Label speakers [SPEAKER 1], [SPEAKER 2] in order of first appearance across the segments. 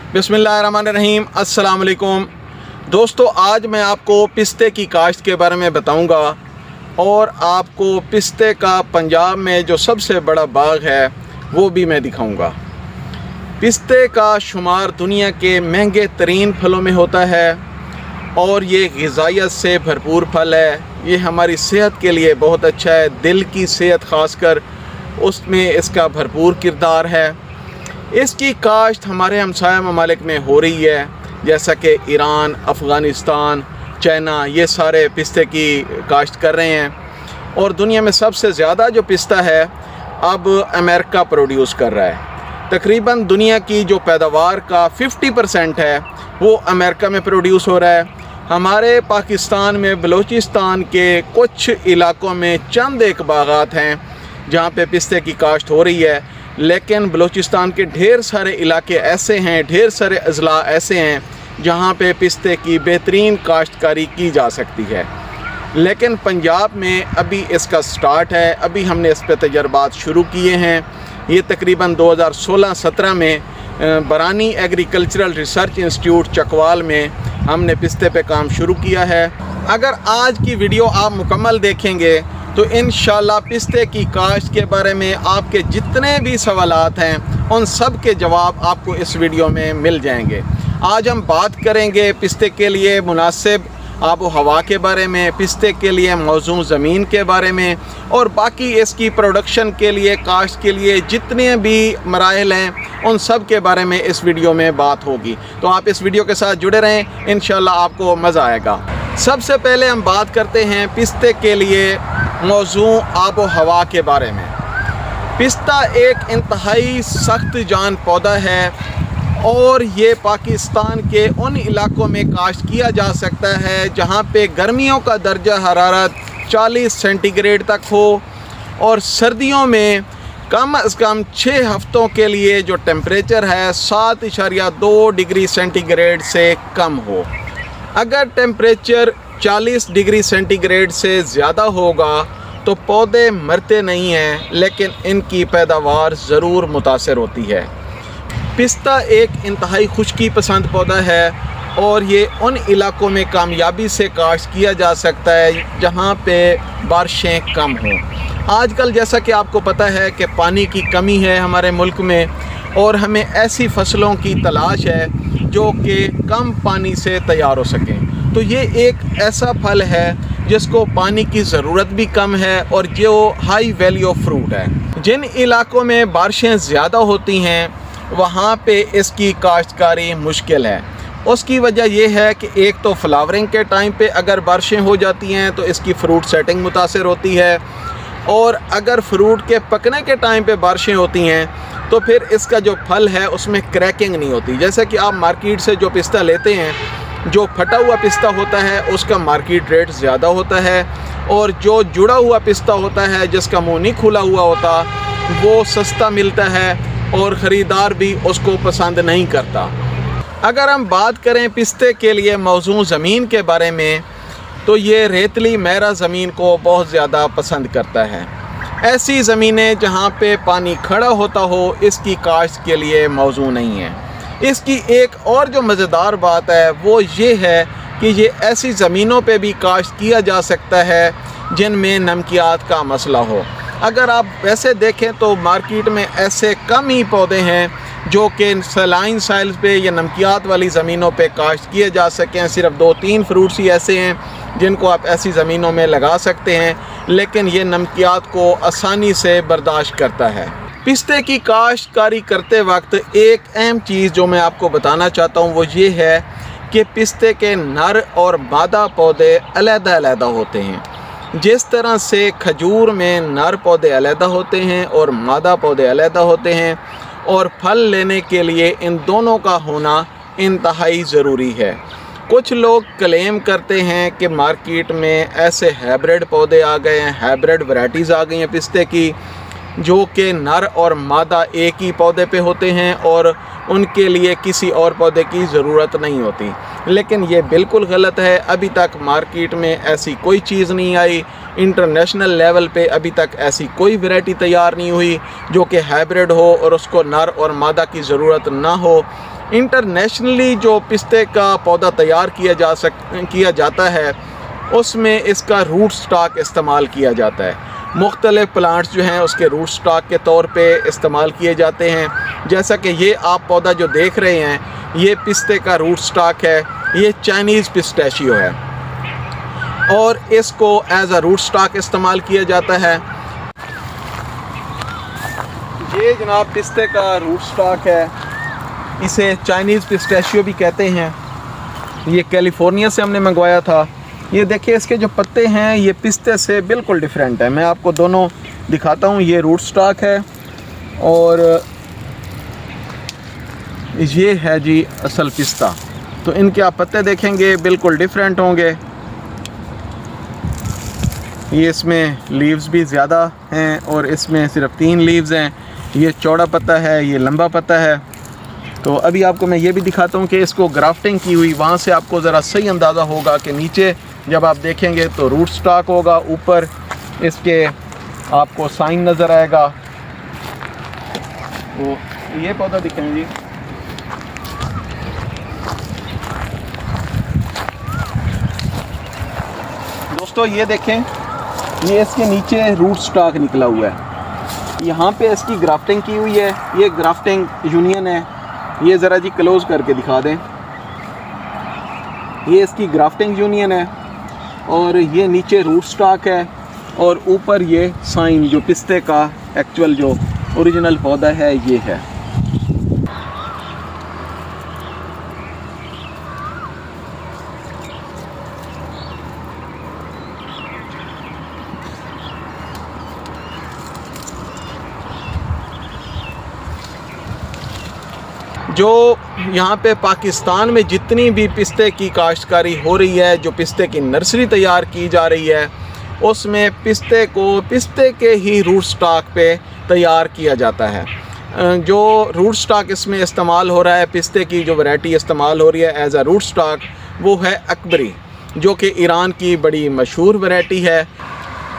[SPEAKER 1] बिस्मिल्लाहिर्रहमानिर्रहीम। अस्सलाम वालेकुम दोस्तों, आज मैं आपको पिस्ते की काश्त के बारे में बताऊंगा और आपको पिस्ते का पंजाब में जो सबसे बड़ा बाग है वो भी मैं दिखाऊंगा। पिस्ते का शुमार दुनिया के महंगे तरीन फलों में होता है और ये ग़िज़ाइयत से भरपूर फल है। ये हमारी सेहत के लिए बहुत अच्छा है, दिल की सेहत ख़ासकर उसमें इसका भरपूर किरदार है। इसकी काश्त हमारे हमसाया ममालिक में हो रही है, जैसा कि ईरान, अफ़गानिस्तान, चाइना, ये सारे पिस्ते की काश्त कर रहे हैं। और दुनिया में सबसे ज़्यादा जो पिस्ता है अब अमेरिका प्रोड्यूस कर रहा है। तकरीबन दुनिया की जो पैदावार का 50% है वो अमेरिका में प्रोड्यूस हो रहा है। हमारे पाकिस्तान में बलूचिस्तान के कुछ इलाकों में चंद एक बागात हैं जहाँ पे पिस्ते की काश्त हो रही है, लेकिन बलूचिस्तान के ढेर सारे इलाके ऐसे हैं, ढेर सारे अजला ऐसे हैं जहाँ पे पिस्ते की बेहतरीन काश्तकारी की जा सकती है। लेकिन पंजाब में अभी इसका स्टार्ट है, अभी हमने इस पे तजर्बात शुरू किए हैं। ये तकरीबन 2016-17 में बरानी एग्रीकल्चरल रिसर्च इंस्टीट्यूट चकवाल में हमने पिस्ते पे काम शुरू किया है। अगर आज की वीडियो आप मुकम्मल देखेंगे तो इंशाल्लाह पिस्ते की काश्त के बारे में आपके जितने भी सवालात हैं उन सब के जवाब आपको इस वीडियो में मिल जाएंगे। आज हम बात करेंगे पिस्ते के लिए मुनासिब आबो हवा के बारे में, पिस्ते के लिए मौजूद ज़मीन के बारे में और बाकी इसकी प्रोडक्शन के लिए, काश्त के लिए जितने भी मराहिल हैं उन सब के बारे में इस वीडियो में बात होगी। तो आप इस वीडियो के साथ जुड़े रहें, इंशाल्लाह आपको मज़ा आएगा। सबसे पहले हम बात करते हैं पिस्ते के लिए मौजू आबो हवा के बारे में। पिस्ता एक इंतहाई सख्त जान पौधा है और ये पाकिस्तान के उन इलाकों में काश्त किया जा सकता है जहाँ पे गर्मियों का दर्जा हरारत 40 सेंटीग्रेड तक हो और सर्दियों में कम अज़ कम 6 हफ्तों के लिए जो टेम्परेचर है 7.2 डिग्री सेंटीग्रेड से कम हो। अगर टेम्परेचर 40 डिग्री सेंटीग्रेड से ज़्यादा होगा तो पौधे मरते नहीं हैं, लेकिन इनकी पैदावार ज़रूर मुतासर होती है। पिस्ता एक इंतहाई खुश्की पसंद पौधा है और ये उन इलाकों में कामयाबी से काश्त किया जा सकता है जहाँ पे बारिशें कम हों। आजकल जैसा कि आपको पता है कि पानी की कमी है हमारे मुल्क में और हमें ऐसी फसलों की तलाश है जो कि कम पानी से तैयार हो सकें। तो ये एक ऐसा फल है जिसको पानी की ज़रूरत भी कम है और जो हाई वैल्यू ऑफ फ्रूट है। जिन इलाकों में बारिशें ज़्यादा होती हैं वहाँ पे इसकी काश्तकारी मुश्किल है। उसकी वजह यह है कि एक तो फ्लावरिंग के टाइम पे अगर बारिशें हो जाती हैं तो इसकी फ़्रूट सेटिंग मुतासर होती है और अगर फ्रूट के पकने के टाइम पे बारिशें होती हैं तो फिर इसका जो फल है उसमें क्रैकिंग नहीं होती। जैसे कि आप मार्केट से जो पिस्ता लेते हैं, जो फटा हुआ पिस्ता होता है उसका मार्केट रेट ज़्यादा होता है और जो जुड़ा हुआ पिस्ता होता है जिसका मुंह नहीं खुला हुआ होता वो सस्ता मिलता है और ख़रीदार भी उसको पसंद नहीं करता। अगर हम बात करें पिस्ते के लिए मौजूद ज़मीन के बारे में तो ये रेतली महरा ज़मीन को बहुत ज़्यादा पसंद करता है। ऐसी ज़मीनें जहाँ पे पानी खड़ा होता हो इसकी काश्त के लिए मौजू नहीं है। इसकी एक और जो मज़ेदार बात है वो ये है कि ये ऐसी ज़मीनों पे भी काश्त किया जा सकता है जिनमें नमकियात का मसला हो। अगर आप वैसे देखें तो मार्केट में ऐसे कम ही पौधे हैं जो कि सलाइन साइल पे या नमकियात वाली ज़मीनों पे काश्त किए जा सकें। सिर्फ 2-3 फ्रूट्स ही ऐसे हैं जिनको आप ऐसी ज़मीनों में लगा सकते हैं, लेकिन ये नमकियात को आसानी से बर्दाश्त करता है। पिस्ते की काश्तकारी करते वक्त एक अहम चीज़ जो मैं आपको बताना चाहता हूँ वो ये है कि पिस्ते के नर और मादा पौधे अलग-अलग होते हैं। जिस तरह से खजूर में नर पौधे अलग होते हैं और मादा पौधे अलग होते हैं और फल लेने के लिए इन दोनों का होना इंतहाई ज़रूरी है। कुछ लोग क्लेम करते हैं कि मार्केट में ऐसे हाइब्रिड पौधे आ गए हैं, हाइब्रिड वैराइटीज़ आ गई हैं पिस्ते की, जो कि नर और मादा एक ही पौधे पे होते हैं और उनके लिए किसी और पौधे की ज़रूरत नहीं होती। लेकिन ये बिल्कुल गलत है। अभी तक मार्केट में ऐसी कोई चीज़ नहीं आई, इंटरनेशनल लेवल पे अभी तक ऐसी कोई वैरायटी तैयार नहीं हुई जो कि हाइब्रिड हो और उसको नर और मादा की ज़रूरत ना हो। इंटरनेशनली जो पिस्ते का पौधा तैयार किया जाता है उसमें इसका रूट स्टॉक इस्तेमाल किया जाता है। मुख्तलिफ़ प्लांट्स जो हैं उसके रूट स्टॉक के तौर पे इस्तेमाल किए जाते हैं। जैसा कि ये आप पौधा जो देख रहे हैं ये पिस्ते का रूट स्टॉक है, ये चाइनीज़ पिस्टैशियो है और इसको एज अ रूट स्टॉक इस्तेमाल किया जाता है। ये जनाब पिस्ते का रूट स्टॉक है, इसे चाइनीज़ पिस्टैशियो भी कहते हैं। ये कैलिफोर्निया से हमने मंगवाया था। ये देखिए इसके जो पत्ते हैं ये पिस्ते से बिल्कुल डिफरेंट है। मैं आपको दोनों दिखाता हूँ। ये रूट स्टॉक है और ये है जी असल पिस्ता। तो इनके आप पत्ते देखेंगे बिल्कुल डिफरेंट होंगे। ये इसमें लीव्स भी ज़्यादा हैं और इसमें सिर्फ 3 लीव्स हैं। ये चौड़ा पत्ता है, ये लंबा पत्ता है। तो अभी आपको मैं ये भी दिखाता हूँ कि इसको ग्राफ्टिंग की हुई, वहाँ से आपको ज़रा सही अंदाज़ा होगा कि नीचे जब आप देखेंगे तो रूट स्टॉक होगा, ऊपर इसके आपको साइन नज़र आएगा। तो ये पौधा दिखें जी, दोस्तों ये देखें, ये इसके नीचे रूट स्टॉक निकला हुआ है। यहाँ पे इसकी ग्राफ्टिंग की हुई है। ये ग्राफ्टिंग यूनियन है। ये ज़रा जी क्लोज करके दिखा दें। ये इसकी ग्राफ्टिंग यूनियन है और ये नीचे रूट स्टॉक है और ऊपर ये साइन जो पिस्ते का एक्चुअल जो ओरिजिनल पौधा है ये है। जो यहाँ पे पाकिस्तान में जितनी भी पिस्ते की काश्तकारी हो रही है, जो पिस्ते की नर्सरी तैयार की जा रही है, उसमें पिस्ते को पिस्ते के ही रूट स्टॉक पे तैयार किया जाता है। जो रूट स्टॉक इसमें इस्तेमाल हो रहा है, पिस्ते की जो वैरायटी इस्तेमाल हो रही है एज अ रूट स्टॉक, वो है अकबरी, जो कि ईरान की बड़ी मशहूर वैरायटी है।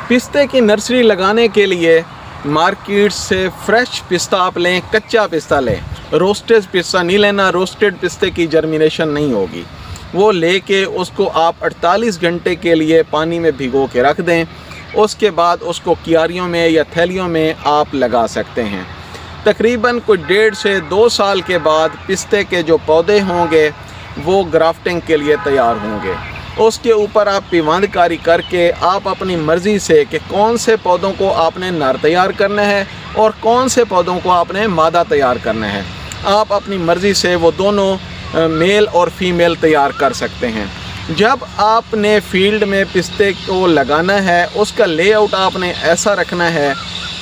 [SPEAKER 1] पिस्ते की नर्सरी लगाने के लिए मार्केट से फ्रेश पिस्ता आप लें, कच्चा पिस्ता लें। रोस्टेड पिस्ता नहीं लेना, रोस्टेड पिस्ते की जर्मिनेशन नहीं होगी। वो लेके उसको आप 48 घंटे के लिए पानी में भिगो के रख दें। उसके बाद उसको क्यारियों में या थैलियों में आप लगा सकते हैं। तकरीबन कुछ 1.5 से 2 साल के बाद पिस्ते के जो पौधे होंगे वो ग्राफ्टिंग के लिए तैयार होंगे। उसके ऊपर आप पिवंदकारी करके आप अपनी मर्ज़ी से कि कौन से पौधों को आपने नर तैयार करना है और कौन से पौधों को आपने मादा तैयार करना है, आप अपनी मर्ज़ी से वो दोनों मेल और फीमेल तैयार कर सकते हैं। जब आपने फील्ड में पिस्ते को लगाना है, उसका लेआउट आपने ऐसा रखना है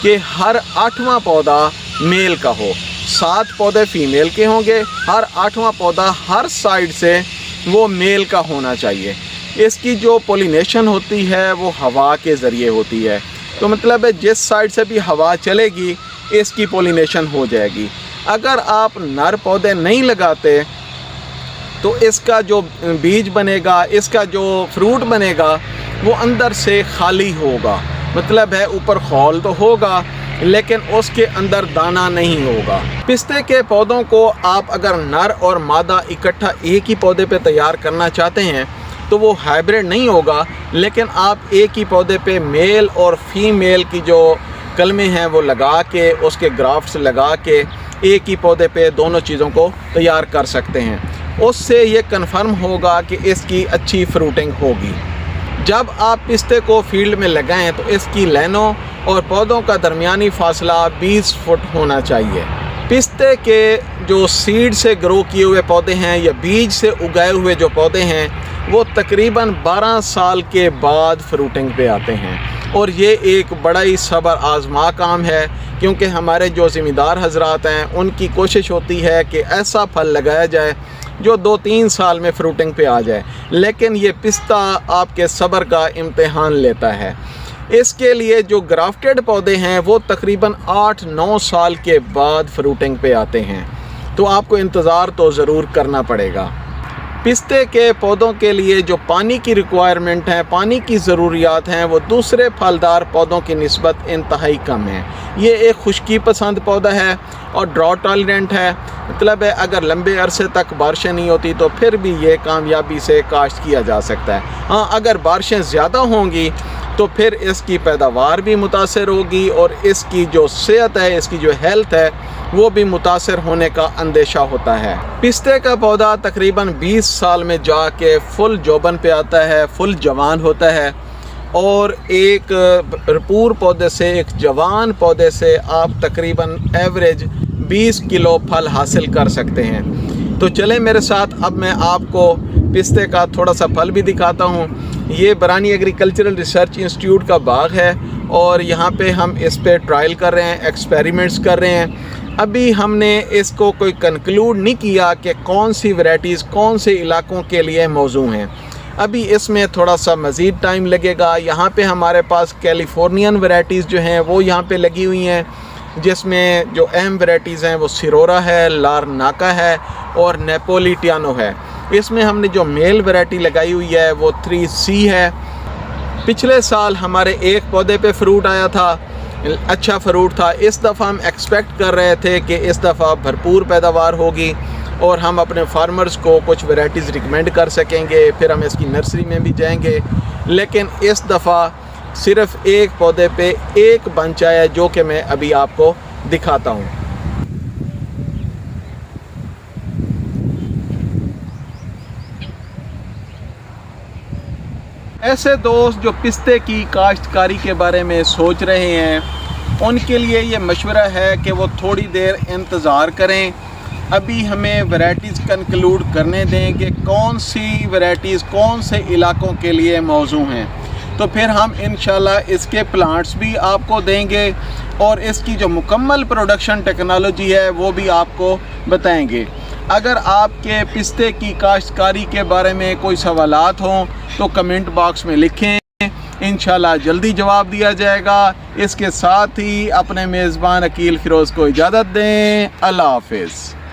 [SPEAKER 1] कि हर 8वां पौधा मेल का हो, 7 पौधे फीमेल के होंगे, हर 8वां पौधा हर साइड से वो मेल का होना चाहिए। इसकी जो पोलिनेशन होती है वो हवा के ज़रिए होती है। तो मतलब है जिस साइड से भी हवा चलेगी इसकी पोलिनेशन हो जाएगी। अगर आप नर पौधे नहीं लगाते तो इसका जो बीज बनेगा, इसका जो फ्रूट बनेगा वो अंदर से खाली होगा। मतलब है ऊपर खौल तो होगा लेकिन उसके अंदर दाना नहीं होगा। पिस्ते के पौधों को आप अगर नर और मादा इकट्ठा एक ही पौधे पे तैयार करना चाहते हैं तो वो हाइब्रिड नहीं होगा, लेकिन आप एक ही पौधे पे मेल और फीमेल की जो कलमें हैं वो लगा के, उसके ग्राफ्ट्स लगा के एक ही पौधे पे दोनों चीज़ों को तैयार कर सकते हैं। उससे ये कन्फर्म होगा कि इसकी अच्छी फ्रूटिंग होगी। जब आप पिस्ते को फील्ड में लगाएं तो इसकी लाइनों और पौधों का दरमियानी फासला 20 फुट होना चाहिए। पिस्ते के जो सीड से ग्रो किए हुए पौधे हैं या बीज से उगाए हुए जो पौधे हैं वो तकरीबन 12 साल के बाद फ्रूटिंग पे आते हैं और ये एक बड़ा ही सब्र आज़मा काम है, क्योंकि हमारे जो ज़िम्मेदार हजरात हैं उनकी कोशिश होती है कि ऐसा फल लगाया जाए जो 2-3 साल में फ्रूटिंग पे आ जाए। लेकिन ये पिस्ता आपके सब्र का इम्तिहान लेता है। इसके लिए जो ग्राफ्टेड पौधे हैं वो तकरीबन 8-9 साल के बाद फ्रूटिंग पे आते हैं, तो आपको इंतज़ार तो ज़रूर करना पड़ेगा। पिस्ते के पौधों के लिए जो पानी की रिक्वायरमेंट है, पानी की ज़रूरियात हैं, वो दूसरे फलदार पौधों की निस्बत इंतहाई कम है। ये एक खुश्की पसंद पौधा है और ड्रॉट टॉलरेंट है, मतलब है अगर लंबे अरसे तक बारिशें नहीं होती तो फिर भी ये कामयाबी से काश्त किया जा सकता है। हाँ, अगर बारिशें ज़्यादा होंगी तो फिर इसकी पैदावार भी मुतासर होगी और इसकी जो सेहत है, इसकी जो हेल्थ है, वो भी मुतासर होने का अंदेशा होता है। पिस्ते का पौधा तकरीबन 20 साल में जाके फुल जोबन पे आता है, फुल जवान होता है और एक भरपूर पौधे से, एक जवान पौधे से आप तकरीबन एवरेज 20 किलो फल हासिल कर सकते हैं। तो चलें मेरे साथ, अब मैं आपको पिस्ते का थोड़ा सा फल भी दिखाता हूँ। ये बरानी एग्रीकल्चरल रिसर्च इंस्टीट्यूट का बाग है और यहाँ पे हम इस पे ट्रायल कर रहे हैं, एक्सपेरिमेंट्स कर रहे हैं। अभी हमने इसको कोई कंक्लूड नहीं किया कि कौन सी वैराइटीज़ कौन से इलाकों के लिए मौजू हैं। अभी इसमें थोड़ा सा मज़ीद टाइम लगेगा। यहाँ पे हमारे पास कैलिफोर्नियन वैराइटीज़ जो हैं वो यहाँ पे लगी हुई हैं, जिसमें जो अहम वैराइटीज़ हैं वो सिरोरा है, लारनाका है और नेपोलिटानो है। इसमें हमने जो मेल वैरायटी लगाई हुई है वो 3C है। पिछले साल हमारे एक पौधे पे फ्रूट आया था, अच्छा फ्रूट था। इस दफ़ा हम एक्सपेक्ट कर रहे थे कि इस दफ़ा भरपूर पैदावार होगी और हम अपने फार्मर्स को कुछ वैराइटीज़ रिकमेंड कर सकेंगे, फिर हम इसकी नर्सरी में भी जाएंगे। लेकिन इस दफ़ा सिर्फ़ एक पौधे पे एक बंच आया, जो कि मैं अभी आपको दिखाता हूँ। ऐसे दोस्त जो पिस्ते की काश्तकारी के बारे में सोच रहे हैं, उनके लिए ये मशवरा है कि वो थोड़ी देर इंतज़ार करें। अभी हमें वैराइटीज़ कंक्लूड करने दें कि कौन सी वैराइटीज़ कौन से इलाकों के लिए मौजू हैं, तो फिर हम इंशाल्लाह इसके प्लांट्स भी आपको देंगे और इसकी जो मुकम्मल प्रोडक्शन टेक्नोलॉजी है वो भी आपको बताएंगे। अगर आपके पिस्ते की काश्तकारी के बारे में कोई सवालात हों तो कमेंट बॉक्स में लिखें, इंशाल्लाह जल्दी जवाब दिया जाएगा। इसके साथ ही अपने मेज़बान अकील फ़िरोज़ को इजाज़त दें। अल्लाह हाफ़िज़।